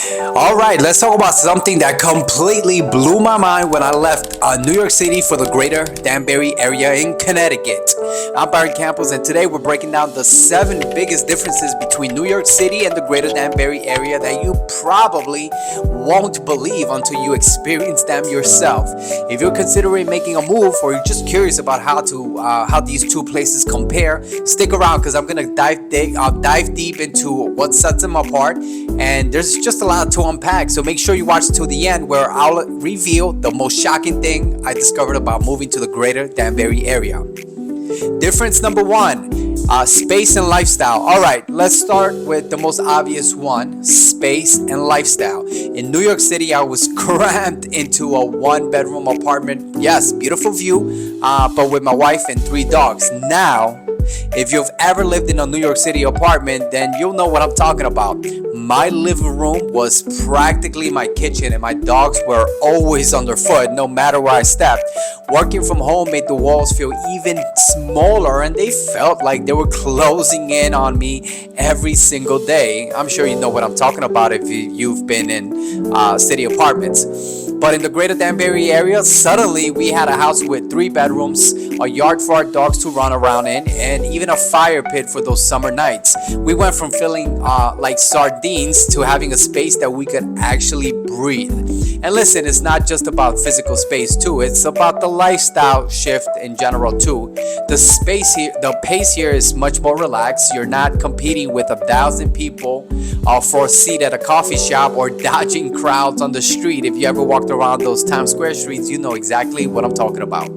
All right, let's talk about something that completely blew my mind when I left New York City for the Greater Danbury Area in Connecticut. I'm Byron Campos, and today we're breaking down the 7 biggest differences between New York City and the Greater Danbury Area that you probably won't believe until you experience them yourself. If you're considering making a move, or you're just curious about how these two places compare, stick around because I'm gonna dive deep into what sets them apart, and there's just a lot to unpack. So make sure you watch till the end, where I'll reveal the most shocking thing I discovered about moving to the Greater Danbury area. Difference number 1, space and lifestyle. All right, let's start with the most obvious one: space and lifestyle. In New York City, I was crammed into a 1-bedroom apartment. Yes, beautiful view, but with my wife and 3 dogs. Now, if you've ever lived in a New York City apartment, then you'll know what I'm talking about. My living room was practically my kitchen, and my dogs were always underfoot no matter where I stepped. Working from home made the walls feel even smaller, and they felt like they were closing in on me every single day. I'm sure you know what I'm talking about if you've been in city apartments. But in the Greater Danbury area, suddenly we had a house with 3 bedrooms, a yard for our dogs to run around in, and even a fire pit for those summer nights. We went from feeling like sardines to having a space that we could actually breathe. And listen, it's not just about physical space too. It's about the lifestyle shift in general too. The pace here is much more relaxed. You're not competing with 1,000 people for a seat at a coffee shop or dodging crowds on the street. If you ever walked around those Times Square streets, you know exactly what I'm talking about.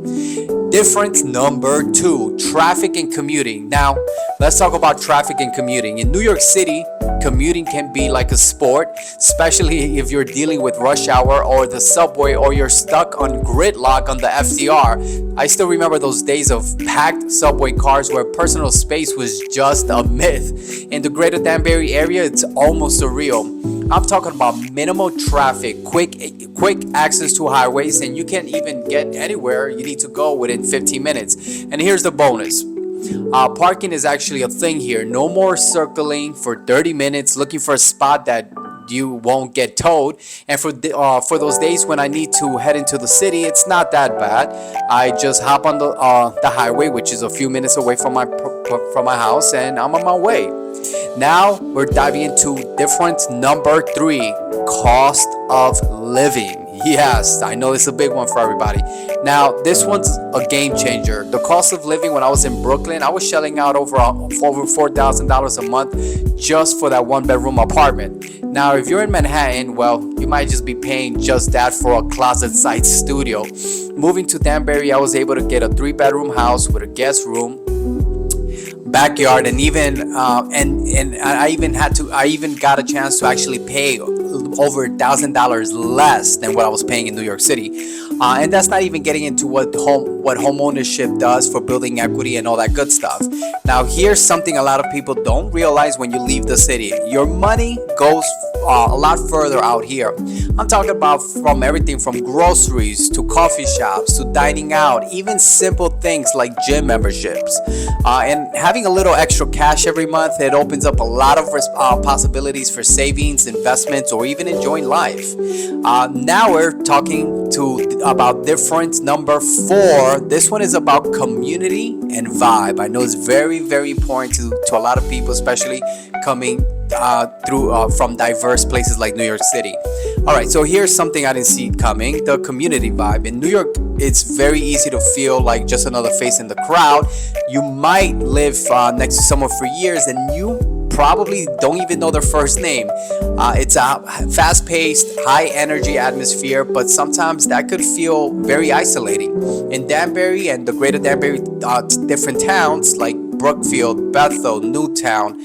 Difference number 2, traffic and commuting. Now, let's talk about traffic and commuting. In New York City, commuting can be like a sport, especially if you're dealing with rush hour or the subway, or you're stuck on gridlock on the FDR. I still remember those days of packed subway cars where personal space was just a myth. In the Greater Danbury area, it's almost surreal. I'm talking about minimal traffic, quick access to highways, and you can't even get anywhere you need to go within 15 minutes. And here's the bonus. Parking is actually a thing here. No more circling for 30 minutes looking for a spot that you won't get towed. And for those days when I need to head into the city, it's not that bad. I just hop on the highway, which is a few minutes away from my house, and I'm on my way. Now we're diving into difference number 3, cost of living. Yes, I know it's a big one for everybody. Now, this one's a game changer. The cost of living when I was in Brooklyn, I was shelling out over $4,000 a month just for that 1-bedroom apartment. Now, if you're in Manhattan, well, you might just be paying just that for a closet-sized studio. Moving to Danbury, I was able to get a 3-bedroom house with a guest room, backyard, and I even got a chance to actually pay over $1,000 less than what I was paying in New York City, and that's not even getting into what home ownership does for building equity and all that good stuff. Now, here's something a lot of people don't realize when you leave the city: your money goes a lot further out here. I'm talking about from everything from groceries to coffee shops to dining out, even simple things like gym memberships. And having a little extra cash every month, it opens up a lot of possibilities for savings, investments, or even enjoying life. Now we're talking about difference number 4. This one is about community and vibe. I know it's very, very important to a lot of people, especially coming from diverse places like New York City. All right, so here's something I didn't see coming: the community vibe. In New York, it's very easy to feel like just another face in the crowd. You might live next to someone for years, and you probably don't even know their first name. It's a fast-paced, high-energy atmosphere, but sometimes that could feel very isolating. In Danbury and the Greater Danbury, different towns like Brookfield, Bethel, Newtown,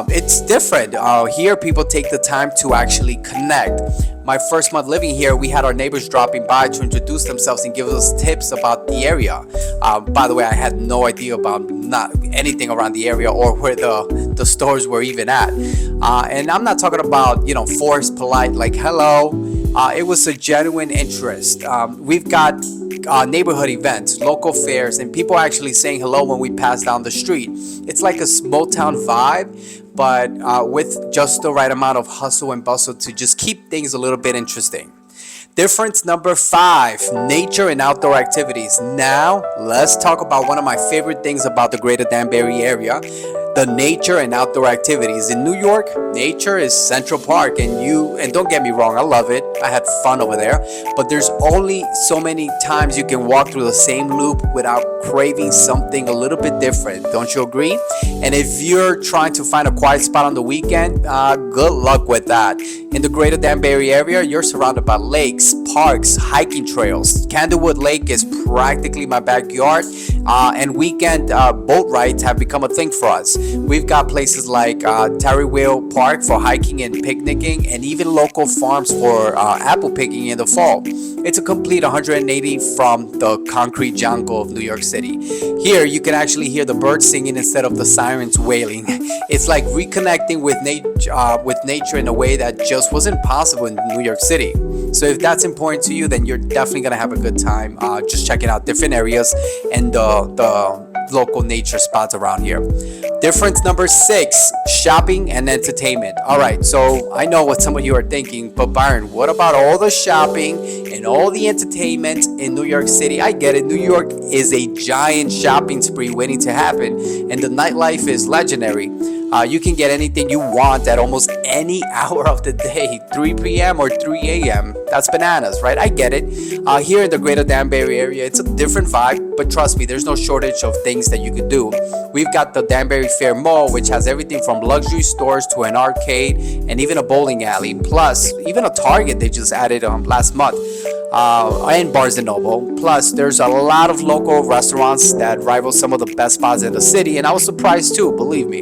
it's different. Here, people take the time to actually connect. My first month living here, we had our neighbors dropping by to introduce themselves and give us tips about the area. By the way, I had no idea about not anything around the area or where the stores were even at. And I'm not talking about, forced polite, like hello. It was a genuine interest. We've got neighborhood events, local fairs, and people actually saying hello when we pass down the street. It's like a small town vibe, but with just the right amount of hustle and bustle to just keep things a little bit interesting. Difference number 5, nature and outdoor activities. Now, let's talk about one of my favorite things about the Greater Danbury area, the nature and outdoor activities. In New York, nature is Central Park, and don't get me wrong, I love it. I had fun over there, but there's only so many times you can walk through the same loop without craving something a little bit different. Don't you agree? And if you're trying to find a quiet spot on the weekend, good luck with that. In the Greater Danbury area, you're surrounded by lakes, parks, hiking trails. Candlewood Lake is practically my backyard, and weekend boat rides have become a thing for us. We've got places like Tarrywheel Park for hiking and picnicking, and even local farms for apple picking in the fall. It's a complete 180 from the concrete jungle of New York City. Here, you can actually hear the birds singing instead of the sirens wailing. It's like reconnecting with nature in a way that just wasn't possible in New York City. So if that's important to you, then you're definitely gonna have a good time just checking out different areas and the local nature spots around here. Difference number 6, shopping and entertainment. All right, so I know what some of you are thinking, but Byron, what about all the shopping and all the entertainment in New York City? I get it. New York is a giant shopping spree waiting to happen, and the nightlife is legendary. You can get anything you want at almost any hour of the day, 3 p.m. or 3 a.m. That's bananas, right? I get it. Here in the Greater Danbury area, it's a different vibe, but trust me, there's no shortage of things that you could do. We've got the Danbury Fair Mall, which has everything from luxury stores to an arcade and even a bowling alley. Plus, even a Target they just added last month. And Barnes & Noble. Plus, there's a lot of local restaurants that rival some of the best spots in the city, and I was surprised too, believe me.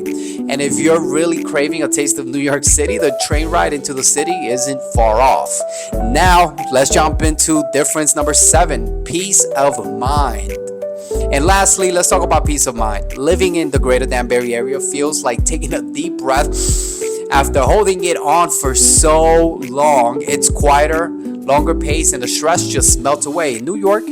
And if you're really craving a taste of New York City, the train ride into the city isn't far off. Now, let's jump into difference number 7, peace of mind. And lastly, let's talk about peace of mind. Living in the Greater Danbury area feels like taking a deep breath after holding it on for so long. It's quieter, longer pace, and the stress just melts away. In New York,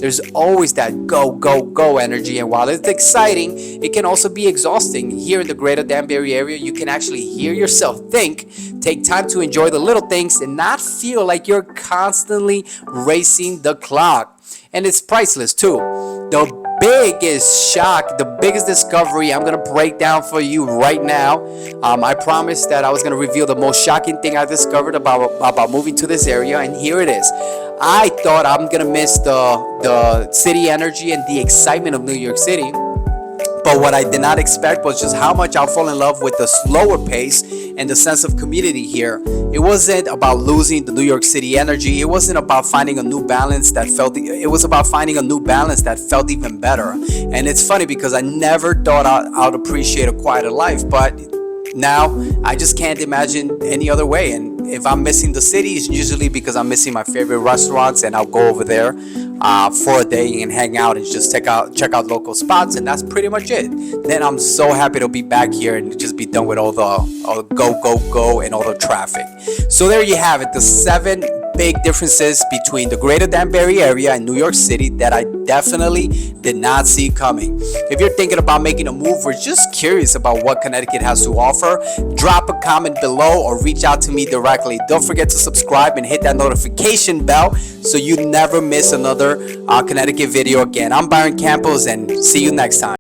there's always that go, go, go energy, and while it's exciting, it can also be exhausting. Here in the Greater Danbury area, you can actually hear yourself think, take time to enjoy the little things, and not feel like you're constantly racing the clock. And it's priceless too. The biggest shock, the biggest discovery I'm gonna break down for you right now. I promised that I was gonna reveal the most shocking thing I discovered about moving to this area, and here it is. I thought I'm gonna miss the city energy and the excitement of New York City, but what I did not expect was just how much I'll fall in love with the slower pace and the sense of community here. It wasn't about losing the New York City energy. It wasn't about finding a new balance that felt. It was about finding a new balance that felt even better. And it's funny because I never thought I'd appreciate a quieter life, but now I just can't imagine any other way. And if I'm missing the city, it's usually because I'm missing my favorite restaurants, and I'll go over there for a day and hang out and just check out local spots, and that's pretty much it. Then I'm so happy to be back here and just be done with all the go and all the traffic. So there you have it, the 7 big differences between the Greater Danbury area and New York City that I definitely did not see coming. If you're thinking about making a move or just curious about what Connecticut has to offer, drop a comment below or reach out to me directly. Don't forget to subscribe and hit that notification bell so you never miss another Connecticut video again. I'm Byron Campos, and see you next time.